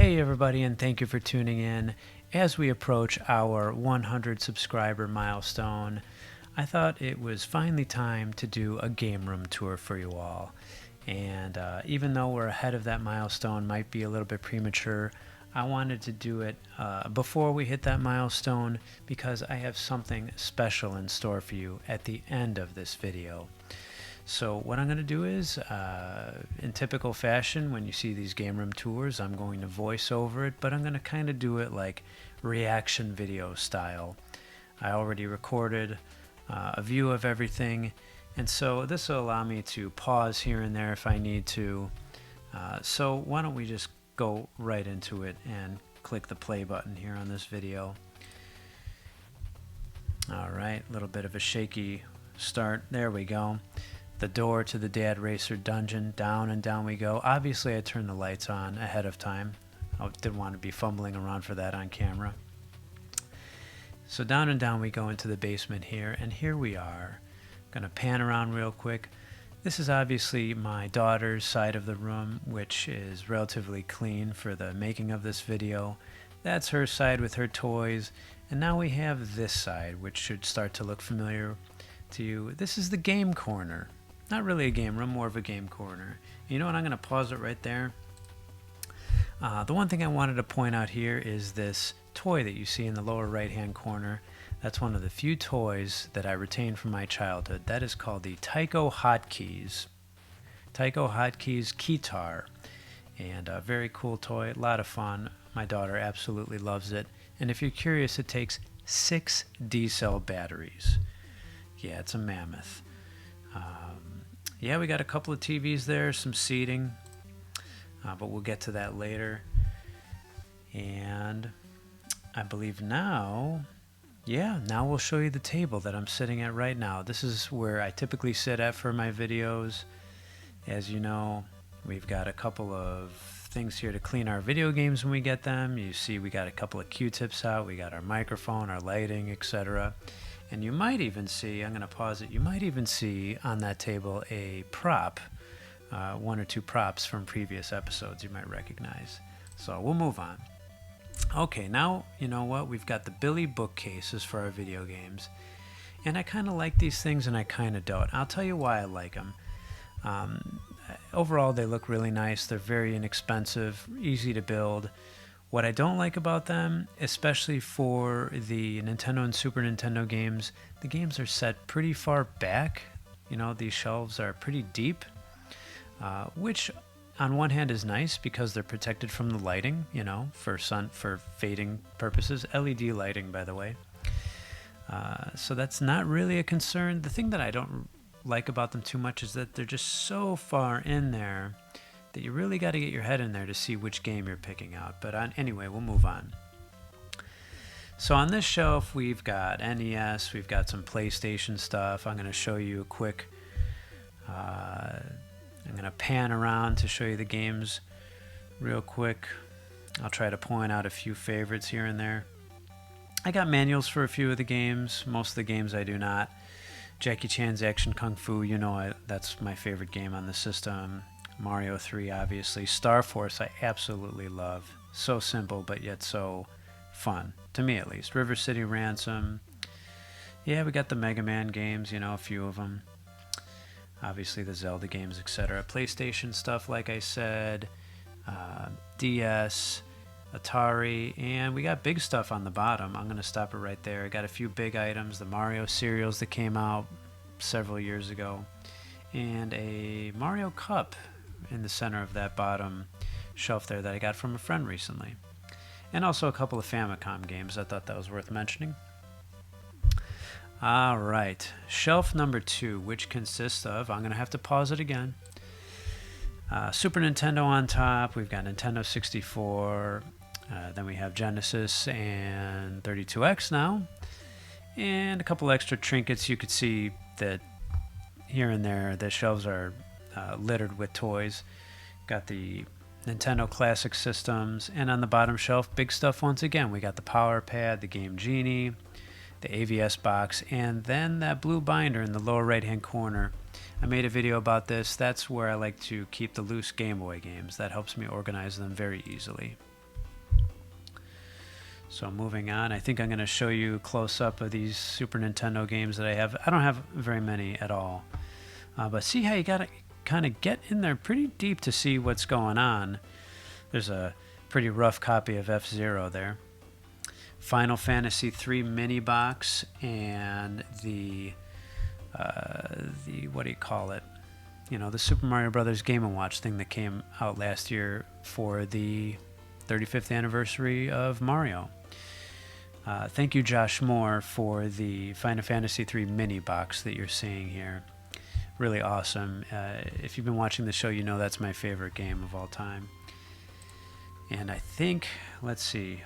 Hey everybody, and thank you for tuning in. As we approach our 100 subscriber milestone, I thought it was finally time to do a game room tour for you all. And even though we're ahead of that milestone, might be a little bit premature, I wanted to do it before we hit that milestone because I have something special in store for you at the end of this video. So what I'm going to do is, in typical fashion, when you see these game room tours, I'm going to voice over it, but I'm going to kind of do it like reaction video style. I already recorded a view of everything, and so this will allow me to pause here and there if I need to. So why don't we just go right into it and click the play button here on this video. Alright, a little bit of a shaky start. There we go. The door to the Dad Racer dungeon, down and down we go. Obviously I turned the lights on ahead of time. I didn't want to be fumbling around for that on camera. So down and down we go into the basement here, and here we are. Gonna pan around real quick. This is obviously my daughter's side of the room, which is relatively clean for the making of this video. That's her side with her toys, and now we have this side, which should start to look familiar to you. This is the game corner. Not really a game room, more of a game corner. You know what, I'm going to pause it right there. The one thing I wanted to point out here is this toy that you see in the lower right hand corner. That's one of the few toys that I retained from my childhood. That is called the Tyco Hotkeys. Tyco Hotkeys Keytar. And a very cool toy, a lot of fun. My daughter absolutely loves it. And if you're curious, it takes 6 D-cell batteries. Yeah, it's a mammoth. Yeah, we got a couple of TVs there, some seating, but we'll get to that later. And I believe now we'll show you the table that I'm sitting at right now. This is where I typically sit at for my videos. As you know, we've got a couple of things here to clean our video games when we get them. You see we got a couple of Q-tips out, we got our microphone, our lighting, etc. And you might even see, I'm going to pause it, you might even see on that table a prop, 1 or 2 props from previous episodes you might recognize. So we'll move on. Okay, now you know what? We've got the Billy bookcases for our video games. And I kind of like these things and I kind of don't. I'll tell you why I like them. Overall, they look really nice. They're very inexpensive, easy to build. What I don't like about them, especially for the Nintendo and Super Nintendo games, the games are set pretty far back. You know, these shelves are pretty deep, which on one hand is nice because they're protected from the lighting, you know, for fading purposes. LED lighting, by the way. So that's not really a concern. The thing that I don't like about them too much is that they're just so far in there that you really got to get your head in there to see which game you're picking out. But anyway, we'll move on. So on this shelf, we've got NES, we've got some PlayStation stuff. I'm going to show you a quick, I'm going to pan around to show you the games real quick. I'll try to point out a few favorites here and there. I got manuals for a few of the games. Most of the games I do not. Jackie Chan's Action Kung Fu, you know, that's my favorite game on the system. Mario 3, obviously. Star Force, I absolutely love. So simple, but yet so fun. To me, at least. River City Ransom. Yeah, we got the Mega Man games, you know, a few of them. Obviously, the Zelda games, etc. PlayStation stuff, like I said. DS, Atari, and we got big stuff on the bottom. I'm going to stop it right there. I got a few big items. The Mario cereals that came out several years ago. And a Mario Cup in the center of that bottom shelf there that I got from a friend recently. And also a couple of Famicom games. I thought that was worth mentioning. Alright, shelf number 2, which consists of, I'm going to have to pause it again, Super Nintendo on top, we've got Nintendo 64, then we have Genesis and 32X now, and a couple extra trinkets. You could see that here and there the shelves are littered with toys. Got the Nintendo Classic Systems, and on the bottom shelf, big stuff once again. We got the Power Pad, the Game Genie, the AVS box, and then that blue binder in the lower right hand corner. I made a video about this. That's where I like to keep the loose Game Boy games. That helps me organize them very easily. So moving on, I think I'm going to show you a close-up of these Super Nintendo games that I have. I don't have very many at all. But see how you got to kind of get in there pretty deep to see what's going on. There's a pretty rough copy of F-Zero there. Final Fantasy III mini box and the what do you call it? You know, the Super Mario Brothers Game & Watch thing that came out last year for the 35th anniversary of Mario. Thank you, Josh Moore, for the Final Fantasy III mini box that you're seeing here. Really awesome. If you've been watching the show, you know that's my favorite game of all time. And I think, let's see,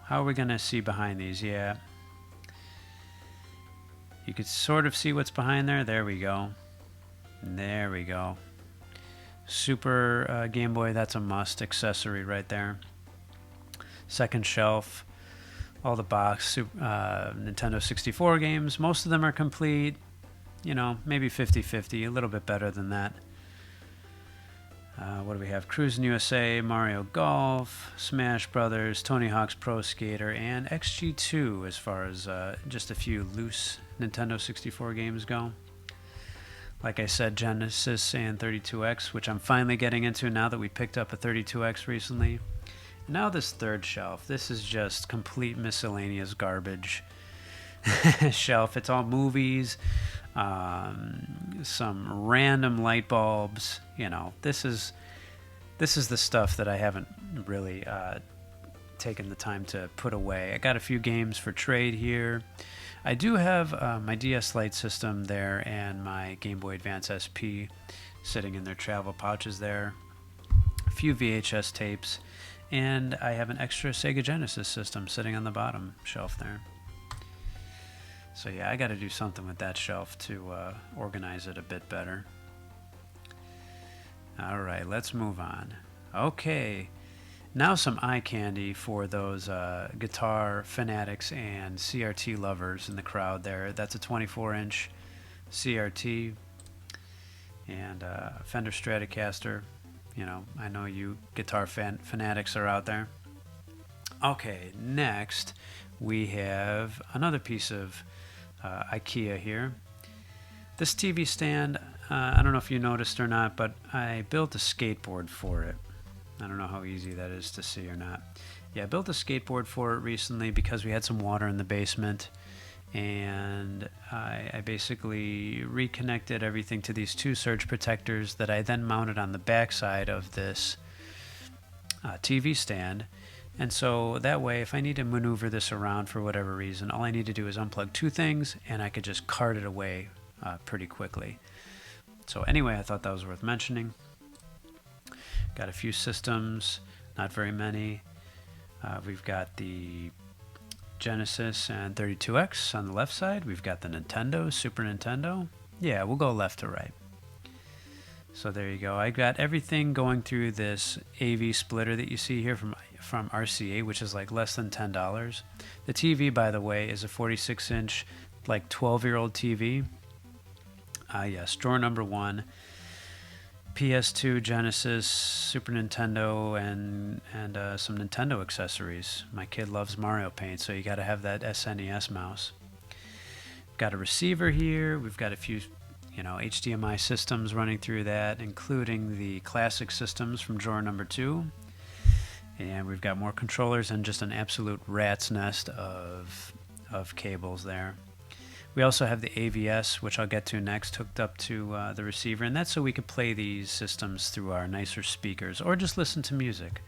how are we going to see behind these? Yeah. You could sort of see what's behind there. There we go. There we go. Super Game Boy, that's a must accessory right there. Second shelf, all the box Nintendo 64 games. Most of them are complete. You know, maybe 50-50, a little bit better than that. What do we have? Cruisin' USA, Mario Golf, Smash Brothers, Tony Hawk's Pro Skater, and XG2 as far as just a few loose Nintendo 64 games go. Like I said, Genesis and 32X, which I'm finally getting into now that we picked up a 32X recently. Now this third shelf, this is just complete miscellaneous garbage shelf. It's all movies, some random light bulbs. You know, this is the stuff that I haven't really taken the time to put away. I got a few games for trade here. I do have my DS Lite system there and my Game Boy Advance SP sitting in their travel pouches there. A few VHS tapes, and I have an extra Sega Genesis system sitting on the bottom shelf there. So yeah, I got to do something with that shelf to organize it a bit better. All right, let's move on. Okay, now some eye candy for those guitar fanatics and CRT lovers in the crowd there. That's a 24-inch CRT and Fender Stratocaster. You know, I know you guitar fanatics are out there. Okay, next we have another piece of IKEA here. This TV stand, I don't know if you noticed or not, but I built a skateboard for it. I don't know how easy that is to see or not. Yeah, I built a skateboard for it recently because we had some water in the basement, and I basically reconnected everything to these two surge protectors that I then mounted on the backside of this TV stand. And so that way, if I need to maneuver this around for whatever reason, all I need to do is unplug two things, and I could just cart it away pretty quickly. So anyway, I thought that was worth mentioning. Got a few systems, not very many. We've got the Genesis and 32X on the left side. We've got the Nintendo, Super Nintendo. Yeah, we'll go left to right. So there you go. I got everything going through this AV splitter that you see here from RCA, which is like less than $10. The TV, by the way, is a 46-inch, like 12-year-old TV. Yes, drawer number 1. PS2, Genesis, Super Nintendo, and some Nintendo accessories. My kid loves Mario Paint, so you got to have that SNES mouse. Got a receiver here. We've got a few, HDMI systems running through that, including the classic systems from drawer number 2. And we've got more controllers and just an absolute rat's nest of cables there. We also have the AVS, which I'll get to next, hooked up to the receiver, and that's so we could play these systems through our nicer speakers or just listen to music.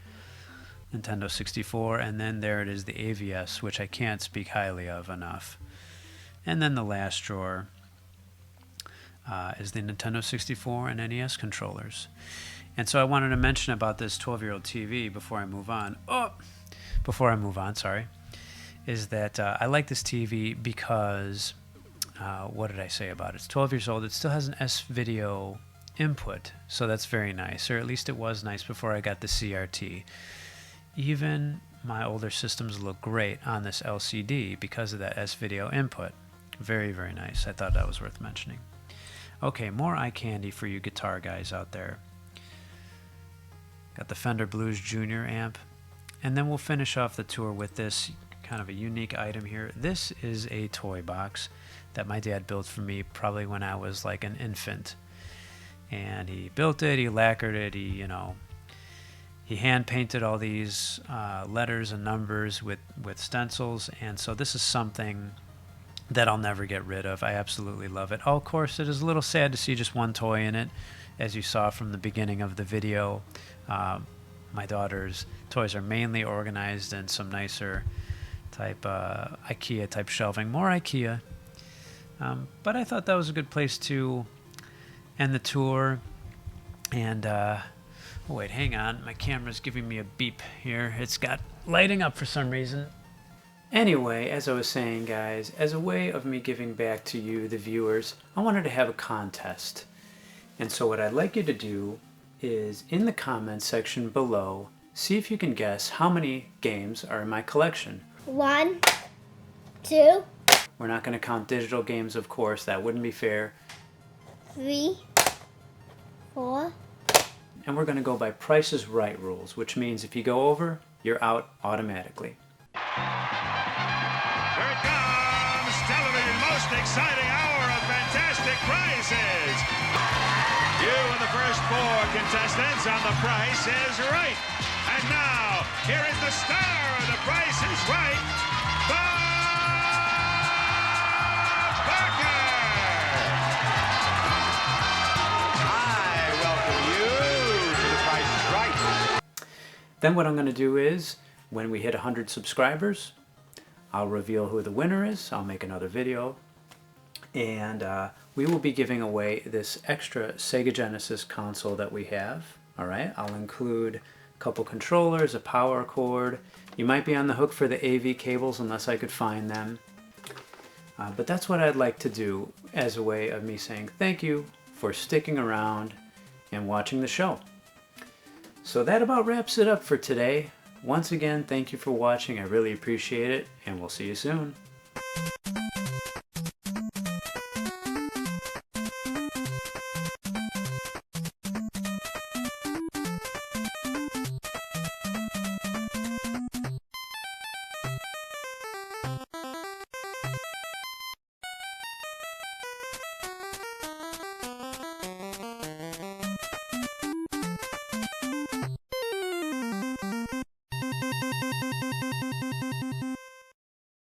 Nintendo 64, and then there it is, the AVS, which I can't speak highly of enough. And then the last drawer is the Nintendo 64 and NES controllers. And so I wanted to mention about this 12-year-old TV before I move on. Is that I like this TV because... what did I say about it? It's 12 years old. It still has an S-video input, so that's very nice, or at least it was nice before I got the CRT. Even my older systems look great on this LCD because of that S-video input. Very, very nice. I thought that was worth mentioning. Okay, more eye candy for you guitar guys out there. Got the Fender Blues Junior amp, and then we'll finish off the tour with this kind of a unique item here. This is a toy box that my dad built for me probably when I was like an infant. And he built it, he lacquered it, he hand painted all these letters and numbers with stencils. And so this is something that I'll never get rid of. I absolutely love it. Oh, of course, it is a little sad to see just one toy in it, as you saw from the beginning of the video. My daughter's toys are mainly organized in some nicer type IKEA type shelving, more IKEA. But I thought that was a good place to end the tour. And oh wait, hang on, my camera's giving me a beep here. It's got lighting up for some reason. Anyway, as I was saying, guys, as a way of me giving back to you, the viewers, I wanted to have a contest. And so what I'd like you to do is, in the comments section below, see if you can guess how many games are in my collection. 1, 2. We're not going to count digital games, of course. That wouldn't be fair. 3, 4. And we're going to go by Price is Right rules, which means if you go over, you're out automatically. Here it comes, television's most exciting hour of fantastic prizes. You are the first 4 contestants on The Price is Right. And now, here is the star of The Price is Right, Bob Barker. I welcome you to The Price is Right. Then what I'm going to do is, when we hit 100 subscribers, I'll reveal who the winner is. I'll make another video. And we will be giving away this extra Sega Genesis console that we have. Alright, I'll include a couple controllers, a power cord. You might be on the hook for the AV cables unless I could find them. But that's what I'd like to do as a way of me saying thank you for sticking around and watching the show. So that about wraps it up for today. Once again, thank you for watching. I really appreciate it, and we'll see you soon.